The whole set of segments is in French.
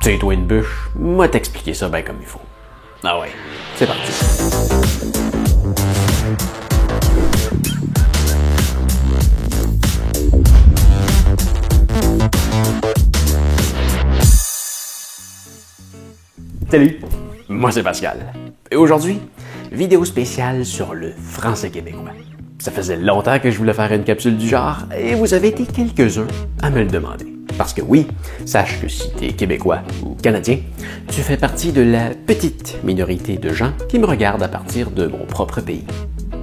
sais, toi une bûche, moi t'expliquer ça bien comme il faut. Ah ouais, c'est parti. Salut, moi c'est Pascal. Et aujourd'hui, vidéo spéciale sur le français québécois. Ça faisait longtemps que je voulais faire une capsule du genre et vous avez été quelques-uns à me le demander. Parce que oui, sache que si t'es québécois ou canadien, tu fais partie de la petite minorité de gens qui me regardent à partir de mon propre pays.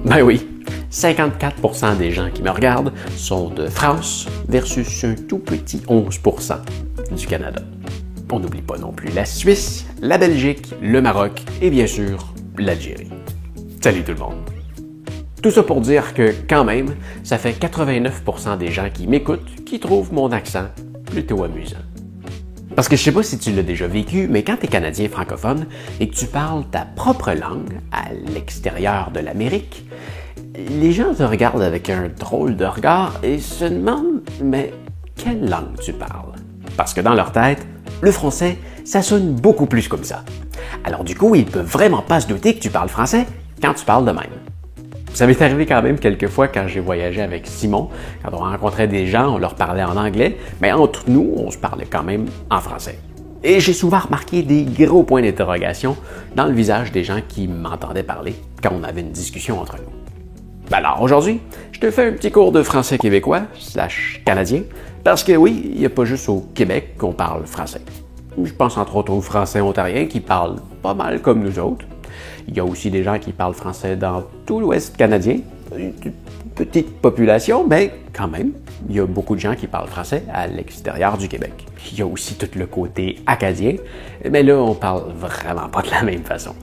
Ben oui, 54% des gens qui me regardent sont de France versus un tout petit 11% du Canada. On n'oublie pas non plus la Suisse, la Belgique, le Maroc et bien sûr l'Algérie. Salut tout le monde! Tout ça pour dire que quand même, ça fait 89% des gens qui m'écoutent qui trouvent mon accent plutôt amusant. Parce que je sais pas si tu l'as déjà vécu, mais quand tu es Canadien francophone et que tu parles ta propre langue à l'extérieur de l'Amérique, les gens te regardent avec un drôle de regard et se demandent « mais quelle langue tu parles? » Parce que dans leur tête, le français, ça sonne beaucoup plus comme ça. Alors du coup, ils peuvent vraiment pas se douter que tu parles français quand tu parles de même. Ça m'est arrivé quand même quelques fois quand j'ai voyagé avec Simon. Quand on rencontrait des gens, on leur parlait en anglais, mais entre nous, on se parlait quand même en français. Et j'ai souvent remarqué des gros points d'interrogation dans le visage des gens qui m'entendaient parler quand on avait une discussion entre nous. Alors aujourd'hui, je te fais un petit cours de français québécois / canadien, parce que oui, il n'y a pas juste au Québec qu'on parle français. Je pense entre autres aux Français ontariens qui parlent pas mal comme nous autres. Il y a aussi des gens qui parlent français dans tout l'Ouest canadien. Une petite population, mais quand même, il y a beaucoup de gens qui parlent français à l'extérieur du Québec. Il y a aussi tout le côté acadien, mais là, on parle vraiment pas de la même façon.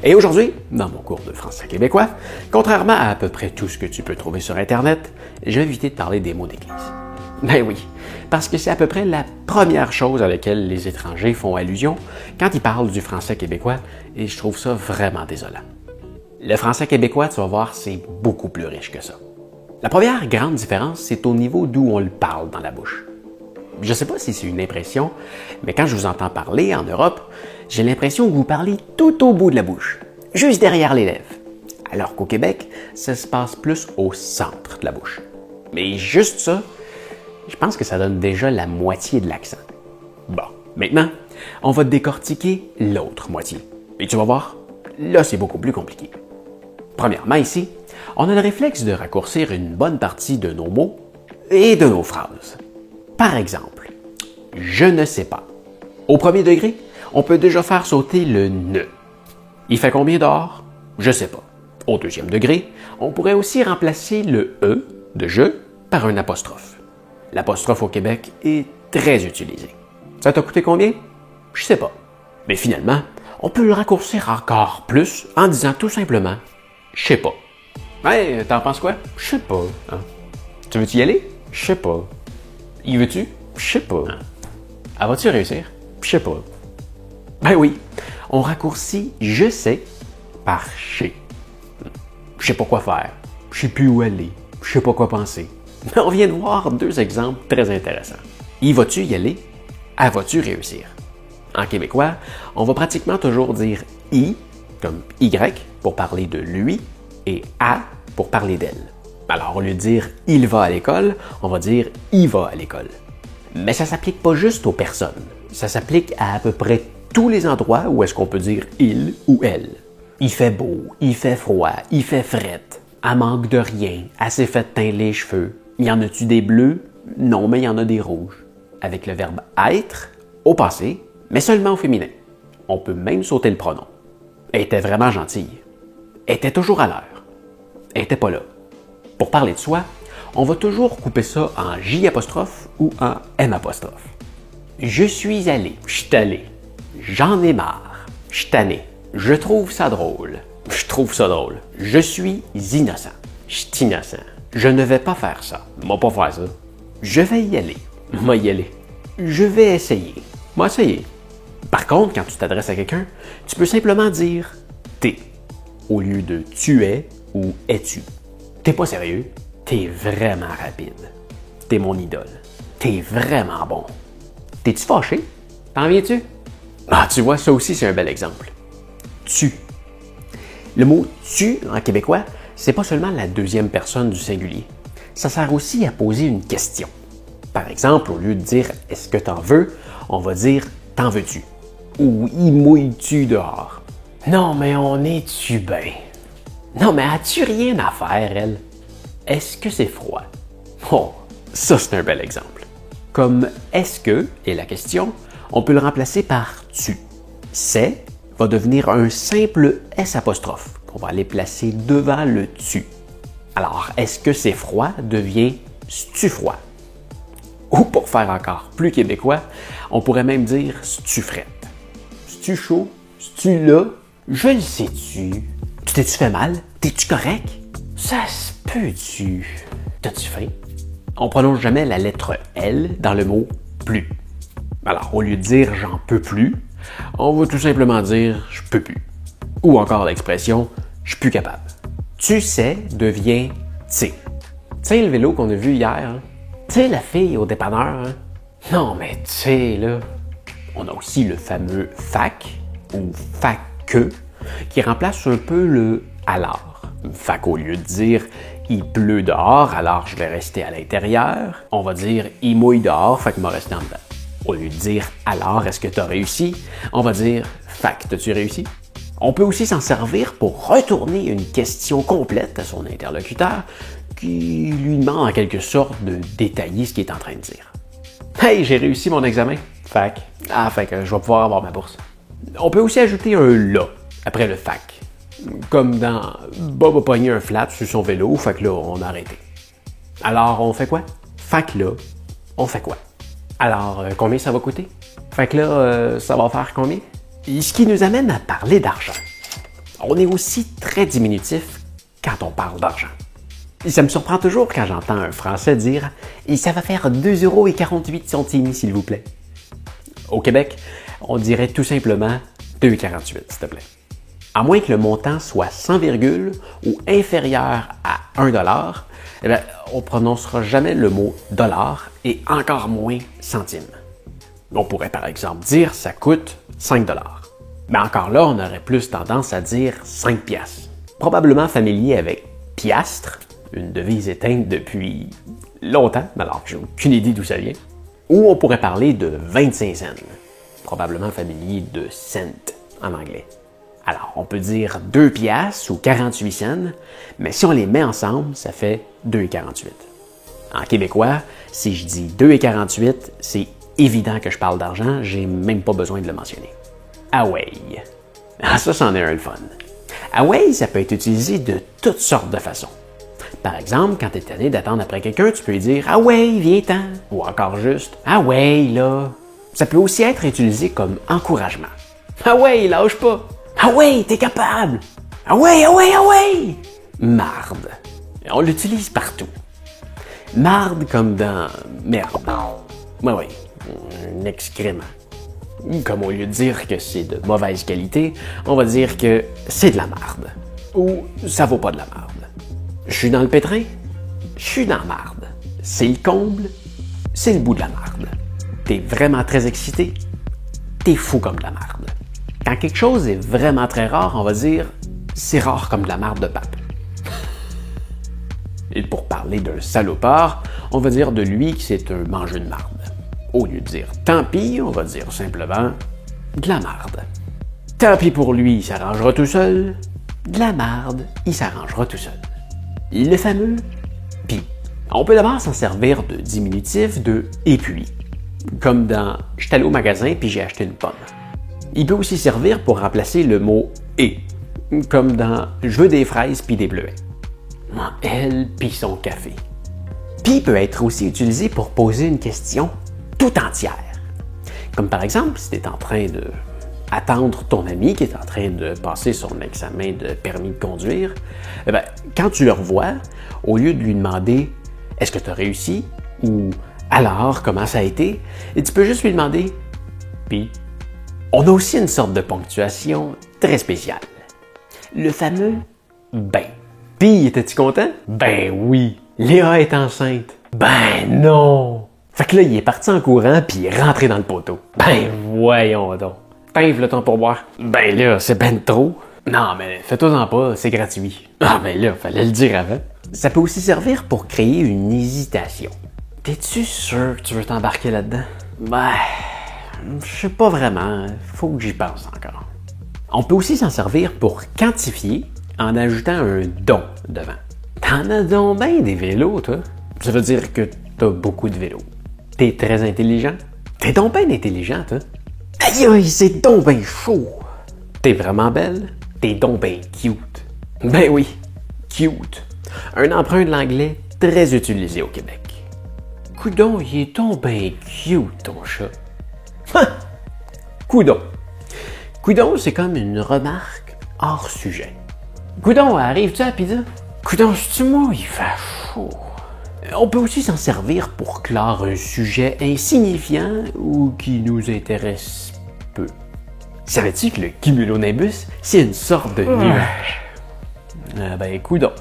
Et aujourd'hui, dans mon cours de français québécois, contrairement à peu près tout ce que tu peux trouver sur Internet, je vais éviter de parler des mots d'église. Ben oui, parce que c'est à peu près la première chose à laquelle les étrangers font allusion quand ils parlent du français québécois, et je trouve ça vraiment désolant. Le français québécois, tu vas voir, c'est beaucoup plus riche que ça. La première grande différence, c'est au niveau d'où on le parle dans la bouche. Je ne sais pas si c'est une impression, mais quand je vous entends parler en Europe, j'ai l'impression que vous parlez tout au bout de la bouche, juste derrière les lèvres. Alors qu'au Québec, ça se passe plus au centre de la bouche. Mais juste ça, je pense que ça donne déjà la moitié de l'accent. Bon, maintenant, on va décortiquer l'autre moitié. Et tu vas voir, là c'est beaucoup plus compliqué. Premièrement ici, on a le réflexe de raccourcir une bonne partie de nos mots et de nos phrases. Par exemple, je ne sais pas. Au premier degré, on peut déjà faire sauter le ne. Il fait combien dehors? Je sais pas. Au deuxième degré, on pourrait aussi remplacer le e de je par un apostrophe. L'apostrophe au Québec est très utilisée. Ça t'a coûté combien? Je sais pas. Mais finalement, on peut le raccourcir encore plus en disant tout simplement « je sais pas ». Hey, t'en penses quoi? Je sais pas. Hein? Tu veux-tu y aller? Je sais pas. Y veux-tu? Je sais pas. Hein? Ah, vas-tu réussir? Je sais pas. Ben oui, on raccourcit « je sais » par « je ». Je sais pas quoi faire. Je sais plus où aller. Je sais pas quoi penser. On vient de voir deux exemples très intéressants. Y vas-tu y aller? À vas-tu réussir? En québécois, on va pratiquement toujours dire « i » comme « y » pour parler de lui et « à » pour parler d'elle. Alors, au lieu de dire « il va à l'école », on va dire « il va à l'école ». Mais ça s'applique pas juste aux personnes. Ça s'applique à peu près tous les endroits où est-ce qu'on peut dire « il » ou « elle ». Il fait beau, il fait froid, il fait frette. Elle manque de rien, elle s'est fait teindre les cheveux. Y en a-tu des bleus? Non, mais il y en a des rouges. Avec le verbe être au passé, mais seulement au féminin. On peut même sauter le pronom. Elle était vraiment gentille. Elle était toujours à l'heure. Elle était pas là. Pour parler de soi, on va toujours couper ça en J' ou en M'. Je suis allé, j'suis allé. J'en ai marre, j'suis tanné. Je trouve ça drôle, je trouve ça drôle. Je suis innocent, j'suis innocent. Je ne vais pas faire ça, moi pas faire ça. Je vais y aller, moi y aller. Je vais essayer, moi essayer. Par contre, quand tu t'adresses à quelqu'un, tu peux simplement dire « t'es » au lieu de « tu es » ou « es-tu ». T'es pas sérieux, t'es vraiment rapide. T'es mon idole. T'es vraiment bon. T'es-tu fâché? T'en viens-tu? Ah, tu vois, ça aussi, c'est un bel exemple. Tu. Le mot tu en québécois, c'est pas seulement la deuxième personne du singulier. Ça sert aussi à poser une question. Par exemple, au lieu de dire est-ce que t'en veux, on va dire t'en veux-tu? Ou y mouilles-tu dehors? Non, mais on est-tu bien? Non, mais as-tu rien à faire, elle? Est-ce que c'est froid? Oh, ça c'est un bel exemple. Comme est-ce que est la question, on peut le remplacer par tu. C'est va devenir un simple S apostrophe qu'on va aller placer devant le tu. Alors, est-ce que c'est froid devient c'est-tu froid? Ou pour faire encore plus québécois, on pourrait même dire c'est-tu frette? C'est-tu chaud? C'est-tu là? Je le sais-tu? Tu t'es-tu fait mal? T'es-tu correct? Ça se peut-tu? T'as-tu faim? On prononce jamais la lettre L dans le mot plus. Alors, au lieu de dire j'en peux plus, on va tout simplement dire je peux plus. Ou encore l'expression je suis plus capable. Tu sais devient t'sais. T'sais le vélo qu'on a vu hier, hein? T'sais la fille au dépanneur, hein? Non mais t'sais là. On a aussi le fameux fac ou fac-que qui remplace un peu le alors. Fait qu'au lieu de dire il pleut dehors, alors je vais rester à l'intérieur, on va dire il mouille dehors, fait que je vais rester en dedans. Au lieu de dire alors est-ce que tu as réussi, on va dire fait que t'as-tu réussi? On peut aussi s'en servir pour retourner une question complète à son interlocuteur qui lui demande en quelque sorte de détailler ce qu'il est en train de dire. Hey, j'ai réussi mon examen. Fac. Ah, fait que je vais pouvoir avoir ma bourse. On peut aussi ajouter un là après le fac. Comme dans Bob a pogné un flat sur son vélo, fait que là, on a arrêté. Alors, on fait quoi? Fac là, on fait quoi? Alors, combien ça va coûter? Fait que là, ça va faire combien? Et ce qui nous amène à parler d'argent. On est aussi très diminutif quand on parle d'argent. Et ça me surprend toujours quand j'entends un Français dire « Et ça va faire 2,48 €, s'il vous plaît. » Au Québec, on dirait tout simplement 2,48 $, s'il te plaît. À moins que le montant soit sans virgule ou inférieur à 1 $, eh bien, on ne prononcera jamais le mot « dollar » et encore moins « centime ». On pourrait par exemple dire « ça coûte 5 $». Mais encore là, on aurait plus tendance à dire 5 piastres. Probablement familier avec piastre, une devise éteinte depuis longtemps, alors que j'ai aucune idée d'où ça vient. Ou on pourrait parler de 25 cents, probablement familier de cent en anglais. Alors, on peut dire 2 piastres ou 48 cents, mais si on les met ensemble, ça fait 2,48 $. En québécois, si je dis 2,48 $, c'est évident que je parle d'argent, j'ai même pas besoin de le mentionner. Ah ouais. Ah, ça, c'en est un le fun. Ah ouais, ça peut être utilisé de toutes sortes de façons. Par exemple, quand tu es tanné d'attendre après quelqu'un, tu peux lui dire « Ah ouais, viens-t'en » ou encore juste « Ah ouais, là ». Ça peut aussi être utilisé comme encouragement. « Ah ouais, lâche pas »« Ah ouais, t'es capable »« Ah ouais, ah ouais, ah ouais » Marde. On l'utilise partout. Marde comme dans merde. Ouais, un excrément. Comme au lieu de dire que c'est de mauvaise qualité, on va dire que c'est de la marde. Ou ça vaut pas de la marde. Je suis dans le pétrin, je suis dans la marde. C'est le comble, c'est le bout de la marde. T'es vraiment très excité, t'es fou comme de la marde. Quand quelque chose est vraiment très rare, on va dire c'est rare comme de la marde de pape. Et pour parler d'un salopard, on va dire de lui que c'est un mangeur de marde. Au lieu de dire tant pis, on va dire simplement de la marde. Tant pis pour lui, il s'arrangera tout seul. De la marde, il s'arrangera tout seul. Le fameux « pis ». On peut d'abord s'en servir de diminutif de « et puis », comme dans « je suis allé au magasin puis j'ai acheté une pomme ». Il peut aussi servir pour remplacer le mot « et », comme dans « je veux des fraises puis des bleuets ». Elle puis son café. « Puis » peut être aussi utilisé pour poser une question tout entière. Comme par exemple, si tu es en train de attendre ton ami qui est en train de passer son examen de permis de conduire, eh bien, quand tu le revois, au lieu de lui demander « Est-ce que tu as réussi ?» ou « Alors, comment ça a été ?» et tu peux juste lui demander « Puis ?» On a aussi une sorte de ponctuation très spéciale. Le fameux « Ben ». Puis, étais-tu content? Ben oui! Léa est enceinte. Ben non! Fait que là, il est parti en courant puis il est rentré dans le poteau. Ben voyons donc! T'inves le temps pour boire. Ben là, c'est ben trop. Non, mais fais-toi-en pas, c'est gratuit. Ah ben là, fallait le dire avant. Ça peut aussi servir pour créer une hésitation. T'es-tu sûr que tu veux t'embarquer là-dedans? Ben, je sais pas vraiment. Faut que j'y pense encore. On peut aussi s'en servir pour quantifier en ajoutant un don devant. T'en as donc bien des vélos, toi. Ça veut dire que t'as beaucoup de vélos. T'es très intelligent. T'es donc bien intelligent, toi. Aïe aïe, c'est donc bien chaud. T'es vraiment belle. T'es donc bien cute. Ben oui, cute. Un emprunt de l'anglais très utilisé au Québec. Coudon, il est donc bien cute, ton chat. Hein? Coudon. Coudon, c'est comme une remarque hors sujet. Coudon, arrives-tu à la pizza? Coudon, c'est-tu moi, il fait chaud. On peut aussi s'en servir pour clore un sujet insignifiant ou qui nous intéresse peu. Savais-tu que le cumulonimbus, c'est une sorte de nuage? Ben, coudon.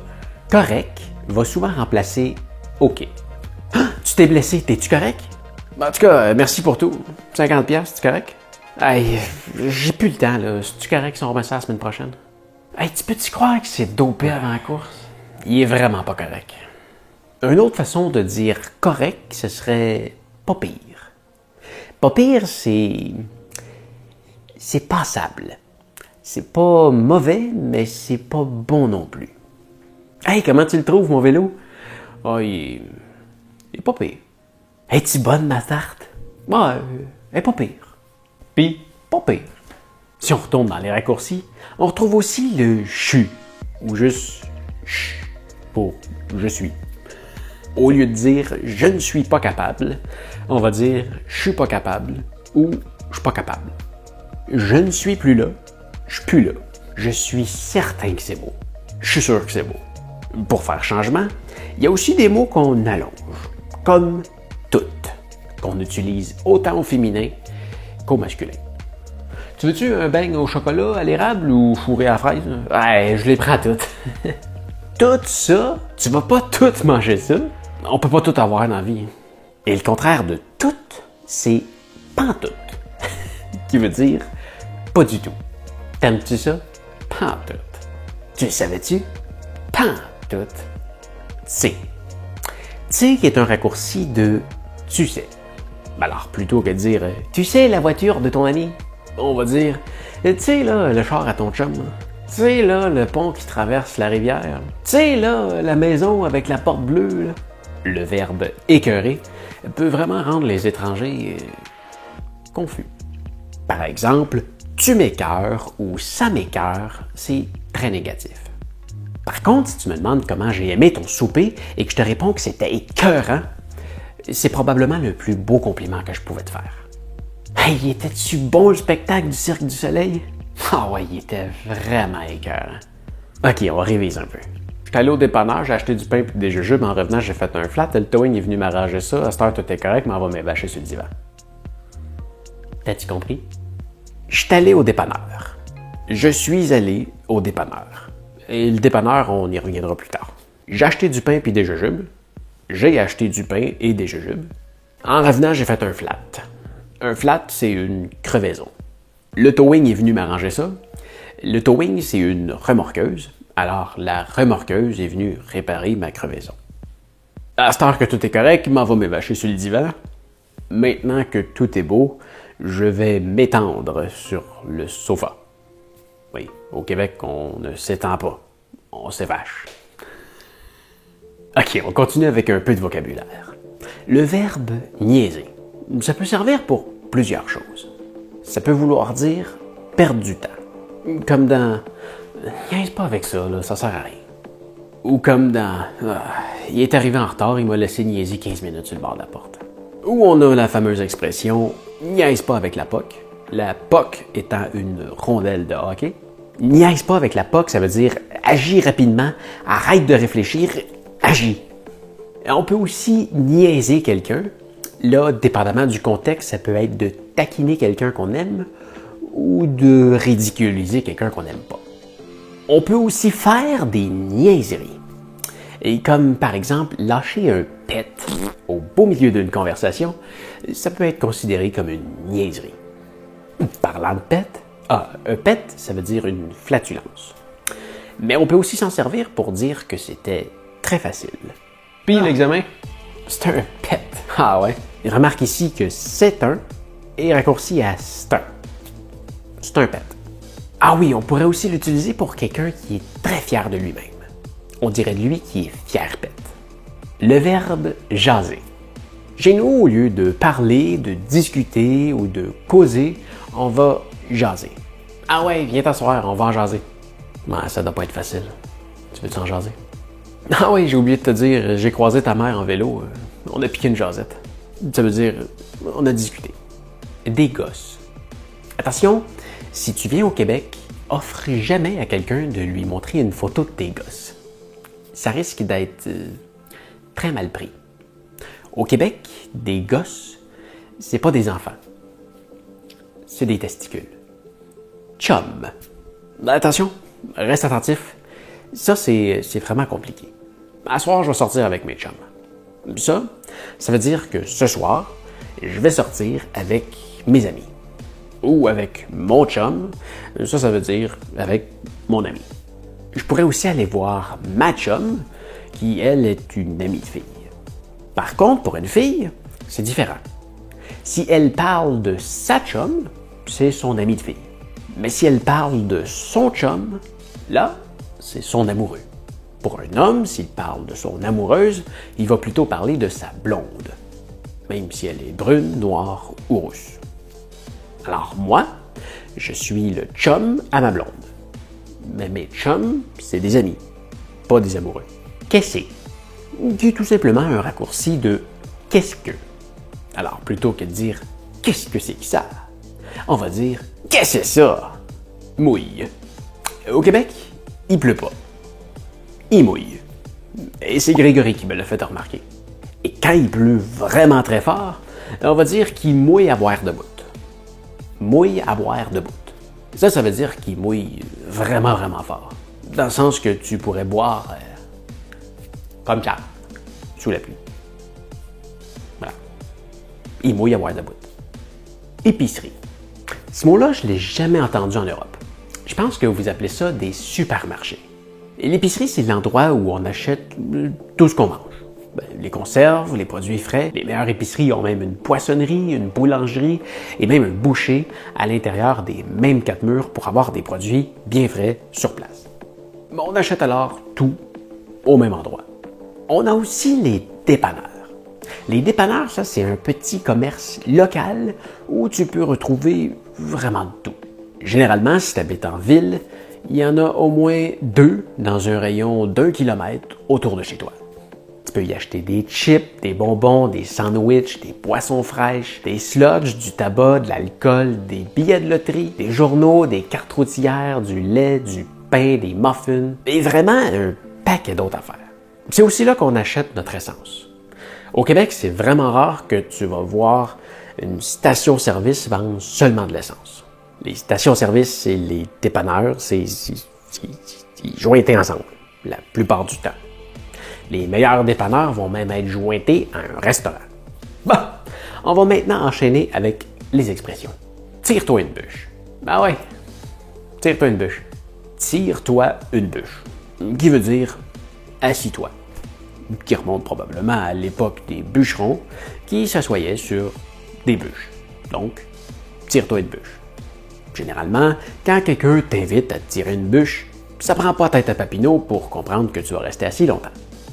Correct va souvent remplacer OK. Ah, tu t'es blessé, t'es-tu correct? En tout cas, merci pour tout. 50$, c'est correct? Hey, j'ai plus le temps, là. C'est-tu correct si on remet ça la semaine prochaine? Hey, tu peux-tu croire que c'est dopé avant la course? Il est vraiment pas correct. Une autre façon de dire correct, ce serait pas pire. Pas pire, c'est passable. C'est pas mauvais, mais c'est pas bon non plus. Hey, comment tu le trouves, mon vélo? Ah, il est pas pire. Es-tu bonne, ma tarte? Ouais, elle est pas pire. Puis, pas pire. Si on retourne dans les raccourcis, on retrouve aussi le CHU, ou juste CH pour je suis. Au lieu de dire je ne suis pas capable, on va dire je suis pas capable ou je suis pas capable. Je ne suis plus là, je suis plus là. Je suis certain que c'est beau. Je suis sûr que c'est beau. Pour faire changement, il y a aussi des mots qu'on allonge, comme toutes, qu'on utilise autant au féminin qu'au masculin. Tu veux-tu un beigne au chocolat, à l'érable ou fourré à la fraise? Ouais, je les prends toutes. Tout ça, tu vas pas tout manger ça. On peut pas tout avoir dans la vie. Et le contraire de tout, c'est pantoute, qui veut dire pas du tout. T'aimes-tu ça? Pantoute. Tu le savais-tu? Pantoute. Tu sais qui est un raccourci de tu sais. Alors, plutôt que de dire tu sais la voiture de ton ami, on va dire tu sais là, le char à ton chum. Tu sais là, le pont qui traverse la rivière. Tu sais là, la maison avec la porte bleue. Là. Le verbe écœurer peut vraiment rendre les étrangers confus. Par exemple, tu m'écœures ou ça m'écœure, c'est très négatif. Par contre, si tu me demandes comment j'ai aimé ton souper et que je te réponds que c'était écœurant, c'est probablement le plus beau compliment que je pouvais te faire. Hey, était-tu bon le spectacle du Cirque du Soleil? Ah ouais, il était vraiment écœurant. Ok, on révise un peu. J'étais allé au dépanneur, j'ai acheté du pain et des jujubes. En revenant, j'ai fait un flat. Le towing est venu m'arranger ça. À cette heure, tout est correct, mais on va m'ébâcher sur le divan. T'as-tu compris? J'étais allé au dépanneur. Je suis allé au dépanneur. Et le dépanneur, on y reviendra plus tard. J'ai acheté du pain et des jujubes. J'ai acheté du pain et des jujubes. En revenant, j'ai fait un flat. Un flat, c'est une crevaison. Le towing est venu m'arranger ça. Le towing, c'est une remorqueuse. Alors, la remorqueuse est venue réparer ma crevaison. À cette heure que tout est correct, il m'en va m'ébâcher sur le divan. Maintenant que tout est beau, je vais m'étendre sur le sofa. Oui, au Québec, on ne s'étend pas. On s'évache. Ok, on continue avec un peu de vocabulaire. Le verbe niaiser. Ça peut servir pour plusieurs choses. Ça peut vouloir dire perdre du temps. Comme dans niaise pas avec ça, là, ça sert à rien. Ou comme dans il est arrivé en retard, il m'a laissé niaiser 15 minutes sur le bord de la porte. Ou on a la fameuse expression niaise pas avec la POC. La POC étant une rondelle de hockey. Niaise pas avec la POC, ça veut dire agis rapidement, arrête de réfléchir, agis. On peut aussi niaiser quelqu'un. Là, dépendamment du contexte, ça peut être de taquiner quelqu'un qu'on aime ou de ridiculiser quelqu'un qu'on n'aime pas. On peut aussi faire des niaiseries. Et comme par exemple lâcher un pet au beau milieu d'une conversation, ça peut être considéré comme une niaiserie. Parlant de pet, pet, ça veut dire une flatulence. Mais on peut aussi s'en servir pour dire que c'était très facile. Puis l'examen, c'est un pet. Ah ouais. Remarque ici que c'est un est raccourci à c'est un. C'est un pet. Ah oui, on pourrait aussi l'utiliser pour quelqu'un qui est très fier de lui-même. On dirait de lui qui est fier pet. Le verbe jaser. Chez nous, au lieu de parler, de discuter ou de causer, on va jaser. Ah ouais, viens t'asseoir, on va en jaser. Ben, ça doit pas être facile. Tu veux t'en jaser? Ah oui, j'ai oublié de te dire, j'ai croisé ta mère en vélo. On a piqué une jasette. Ça veut dire, on a discuté. Des gosses. Attention, si tu viens au Québec, offre jamais à quelqu'un de lui montrer une photo de tes gosses. Ça risque d'être très mal pris. Au Québec, des gosses, c'est pas des enfants. C'est des testicules. Chum. Attention, reste attentif. Ça, c'est vraiment compliqué. À soir, je vais sortir avec mes chums. Ça veut dire que ce soir, je vais sortir avec mes amis. Ou avec mon chum. Ça veut dire avec mon ami. Je pourrais aussi aller voir ma chum, qui, elle, est une amie de fille. Par contre, pour une fille, c'est différent. Si elle parle de sa chum, c'est son amie de fille. Mais si elle parle de son chum, là, c'est son amoureux. Pour un homme, s'il parle de son amoureuse, il va plutôt parler de sa blonde, même si elle est brune, noire ou rousse. Alors moi, je suis le chum à ma blonde. Mais mes chums, c'est des amis, pas des amoureux. Qu'est-ce qui est tout simplement un raccourci de « qu'est-ce que ». Alors, plutôt que de dire « qu'est-ce que c'est que ça », on va dire « qu'est-ce que c'est ça ». Mouille. Au Québec, il pleut pas. Il mouille. Et c'est Grégory qui me l'a fait remarquer. Et quand il pleut vraiment très fort, on va dire qu'il mouille à boire de bout. Mouille à boire de bout. Ça veut dire qu'il mouille vraiment, vraiment fort. Dans le sens que tu pourrais boire comme ça, sous la pluie. Voilà. Il mouille à boire de bout. Épicerie. Ce mot-là, je ne l'ai jamais entendu en Europe. Je pense que vous appelez ça des supermarchés. Et l'épicerie, c'est l'endroit où on achète tout ce qu'on mange. Les conserves, les produits frais. Les meilleures épiceries ont même une poissonnerie, une boulangerie et même un boucher à l'intérieur des mêmes quatre murs pour avoir des produits bien frais sur place. On achète alors tout au même endroit. On a aussi les dépanneurs. Les dépanneurs, ça, c'est un petit commerce local où tu peux retrouver vraiment de tout. Généralement, si tu habites en ville, il y en a au moins 2 dans un rayon d'1 kilomètre autour de chez toi. Tu peux y acheter des chips, des bonbons, des sandwichs, des boissons fraîches, des sludges, du tabac, de l'alcool, des billets de loterie, des journaux, des cartes routières, du lait, du pain, des muffins et vraiment un paquet d'autres affaires. C'est aussi là qu'on achète notre essence. Au Québec, c'est vraiment rare que tu vas voir une station-service vendre seulement de l'essence. Les stations-service, c'est les dépanneurs, c'est jointés ensemble, la plupart du temps. Les meilleurs dépanneurs vont même être jointés à un restaurant. Bon, on va maintenant enchaîner avec les expressions. Tire-toi une bûche. Ben ouais, tire-toi une bûche. Tire-toi une bûche. Qui veut dire assis-toi. Qui remonte probablement à l'époque des bûcherons qui s'assoyaient sur des bûches. Donc, tire-toi une bûche. Généralement, quand quelqu'un t'invite à te tirer une bûche, ça prend pas tête à Papineau pour comprendre que tu vas rester assis longtemps.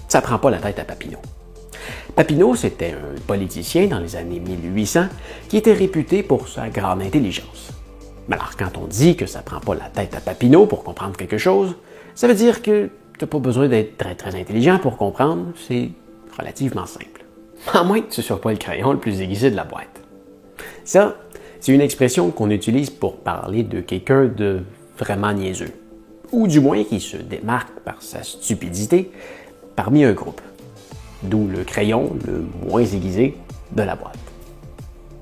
Ça prend pas la tête à Papineau. Papineau, c'était un politicien dans les années 1800 qui était réputé pour sa grande intelligence. Mais alors, quand on dit que ça prend pas la tête à Papineau pour comprendre quelque chose, ça veut dire que tu n'as pas besoin d'être très très intelligent pour comprendre, c'est relativement simple. À moins que tu ne sois pas le crayon le plus aiguisé de la boîte. Ça, c'est une expression qu'on utilise pour parler de quelqu'un de vraiment niaiseux, ou du moins qui se démarque par sa stupidité parmi un groupe. D'où le crayon le moins aiguisé de la boîte.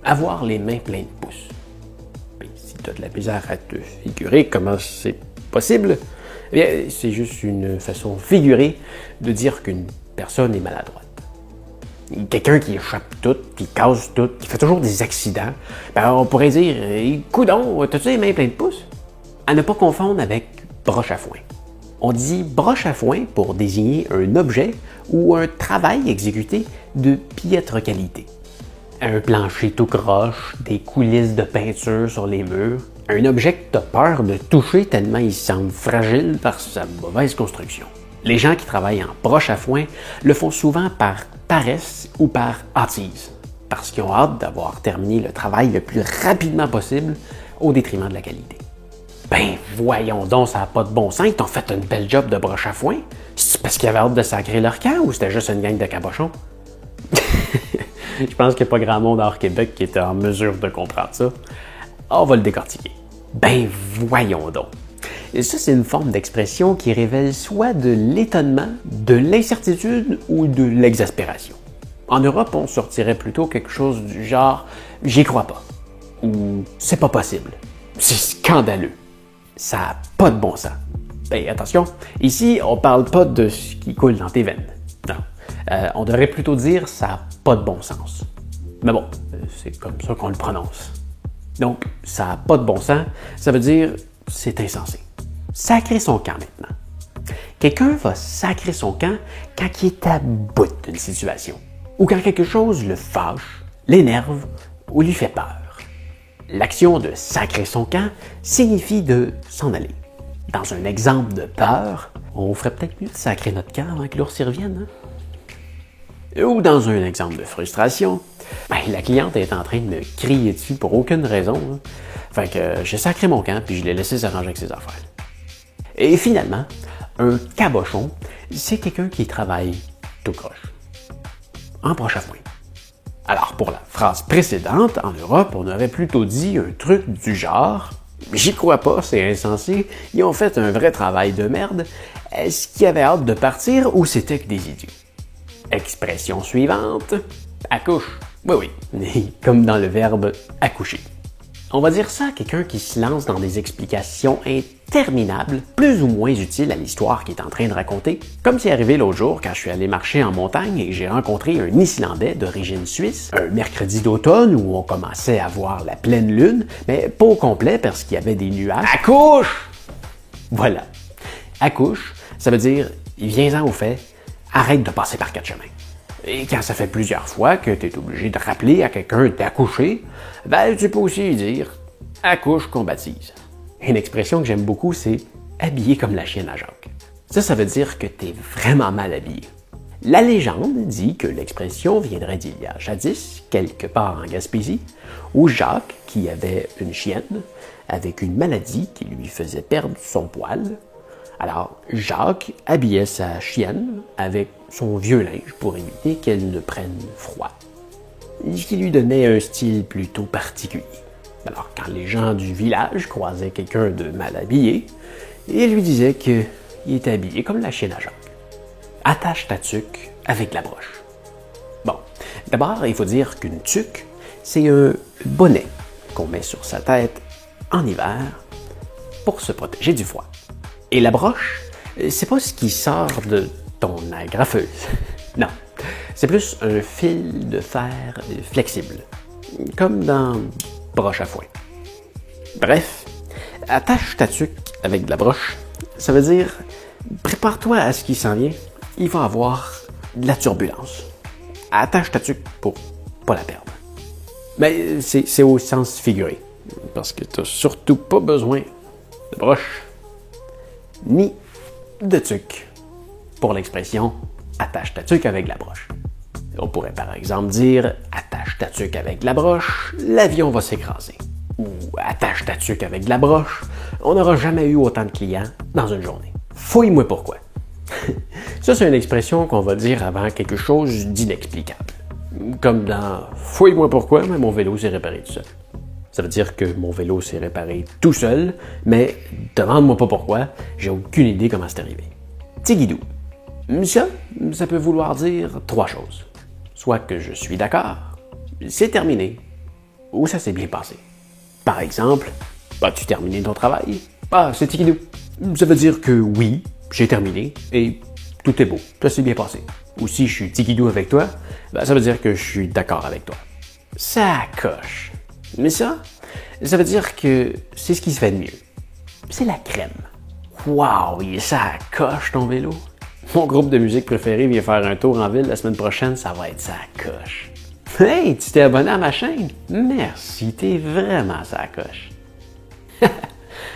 Avoir les mains pleines de pouces. Et si tu as de la misère à te figurer comment c'est possible, eh bien, c'est juste une façon figurée de dire qu'une personne est maladroite. Quelqu'un qui échappe tout, qui casse tout, qui fait toujours des accidents, ben on pourrait dire « Coudon, t'as-tu les mains pleines de pouces? » À ne pas confondre avec broche à foin. On dit broche à foin pour désigner un objet ou un travail exécuté de piètre qualité. Un plancher tout croche, des coulisses de peinture sur les murs, un objet que tu as peur de toucher tellement il semble fragile par sa mauvaise construction. Les gens qui travaillent en broche à foin le font souvent par paresse ou par hantise, parce qu'ils ont hâte d'avoir terminé le travail le plus rapidement possible au détriment de la qualité. Ben voyons donc, ça n'a pas de bon sens, ils t'ont fait une belle job de broche à foin. C'est parce qu'ils avaient hâte de sacrer leur camp ou c'était juste une gang de cabochons? Je pense qu'il n'y a pas grand monde hors Québec qui était en mesure de comprendre ça. On va le décortiquer. Ben voyons donc. Et ça, c'est une forme d'expression qui révèle soit de l'étonnement, de l'incertitude ou de l'exaspération. En Europe, on sortirait plutôt quelque chose du genre « j'y crois pas » ou « c'est pas possible ». C'est scandaleux. Ça n'a pas de bon sens. Ben attention, ici, on parle pas de ce qui coule dans tes veines. Non. On devrait plutôt dire « ça n'a pas de bon sens ». Mais bon, c'est comme ça qu'on le prononce. Donc, ça n'a pas de bon sens, ça veut dire « c'est insensé ». Sacrer son camp maintenant. Quelqu'un va sacrer son camp quand il est à bout d'une situation, ou quand quelque chose le fâche, l'énerve ou lui fait peur. L'action de sacrer son camp signifie de s'en aller. Dans un exemple de peur, on ferait peut-être mieux de sacrer notre camp avant que l'ours y revienne. Hein? Ou dans un exemple de frustration, ben, la cliente est en train de me crier dessus pour aucune raison. Hein. Fait que j'ai sacré mon camp puis je l'ai laissé s'arranger avec ses affaires. Et finalement, un cabochon, c'est quelqu'un qui travaille tout croche. En broche à foin. Alors, pour la phrase précédente, en Europe, on aurait plutôt dit un truc du genre « J'y crois pas, c'est insensé, ils ont fait un vrai travail de merde, est-ce qu'ils avaient hâte de partir ou c'était que des idiots? » Expression suivante, « accouche ». Oui, comme dans le verbe « accoucher ». On va dire ça à quelqu'un qui se lance dans des explications interminables, plus ou moins utiles à l'histoire qu'il est en train de raconter, comme c'est arrivé l'autre jour quand je suis allé marcher en montagne et j'ai rencontré un Islandais d'origine suisse, un mercredi d'automne où on commençait à voir la pleine lune, mais pas au complet parce qu'il y avait des nuages. Accouche! Voilà. Accouche, ça veut dire « viens-en au fait, arrête de passer par quatre chemins ». Et quand ça fait plusieurs fois que tu es obligé de rappeler à quelqu'un d'accoucher, ben tu peux aussi dire « accouche qu'on baptise ». Une expression que j'aime beaucoup, c'est « habillé comme la chienne à Jacques ». Ça veut dire que tu es vraiment mal habillé. La légende dit que l'expression viendrait d'il y a jadis, quelque part en Gaspésie, où Jacques, qui avait une chienne, avec une maladie qui lui faisait perdre son poil, alors Jacques habillait sa chienne avec son vieux linge pour éviter qu'elle ne prenne froid, ce qui lui donnait un style plutôt particulier. Alors quand les gens du village croisaient quelqu'un de mal habillé, ils lui disaient qu'il était habillé comme la chienne à Jacques. Attache ta tuque avec la broche. Bon, d'abord il faut dire qu'une tuque, c'est un bonnet qu'on met sur sa tête en hiver pour se protéger du froid. Et la broche, c'est pas ce qui sort de ton agrafeuse. Non, c'est plus un fil de fer flexible, comme dans broche à foin. Bref, attache ta tuque avec de la broche, ça veut dire prépare-toi à ce qui s'en vient, il va y avoir de la turbulence. Attache ta tuque pour pas la perdre. Mais c'est au sens figuré, parce que t'as surtout pas besoin de broche ni de tuque pour l'expression « attache ta tuque avec la broche ». On pourrait par exemple dire « attache ta tuque avec la broche, l'avion va s'écraser » ou « attache ta tuque avec de la broche, on n'aura jamais eu autant de clients dans une journée. Fouille-moi pourquoi ». Ça, c'est une expression qu'on va dire avant quelque chose d'inexplicable. Comme dans « fouille-moi pourquoi, mais mon vélo s'est réparé tout seul ». Ça veut dire que mon vélo s'est réparé tout seul, mais demande-moi pas pourquoi, j'ai aucune idée comment c'est arrivé. Tigidou. Ça peut vouloir dire trois choses. Soit que je suis d'accord, c'est terminé, ou ça s'est bien passé. Par exemple, as-tu terminé ton travail? Ah, c'est tigidou. Ça veut dire que oui, j'ai terminé, et tout est beau, ça s'est bien passé. ou si je suis tikidou avec toi, ben, ça veut dire que je suis d'accord avec toi. Ça coche. Mais ça veut dire que c'est ce qui se fait de mieux. C'est la crème. Wow, ça coche ton vélo. Mon groupe de musique préféré vient faire un tour en ville la semaine prochaine, ça va être ça coche. Hey, tu t'es abonné à ma chaîne? Merci, t'es vraiment ça coche.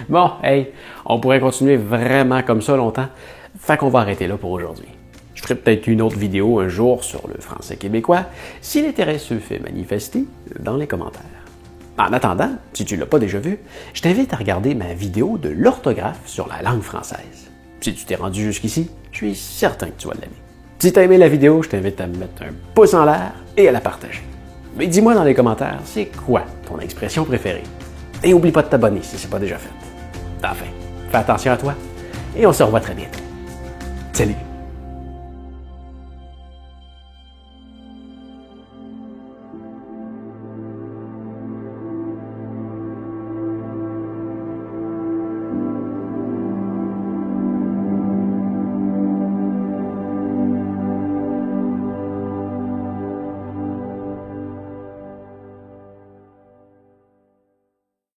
Bon, hey, on pourrait continuer vraiment comme ça longtemps, fait qu'on va arrêter là pour aujourd'hui. Je ferai peut-être une autre vidéo un jour sur le français québécois, si l'intérêt se fait manifester dans les commentaires. En attendant, si tu ne l'as pas déjà vu, je t'invite à regarder ma vidéo de l'orthographe sur la langue française. Si tu t'es rendu jusqu'ici, je suis certain que tu vas l'aimer. Si tu as aimé la vidéo, je t'invite à me mettre un pouce en l'air et à la partager. Mais dis-moi dans les commentaires, c'est quoi ton expression préférée? Et n'oublie pas de t'abonner si ce n'est pas déjà fait. Enfin, fais attention à toi et on se revoit très bientôt. Salut!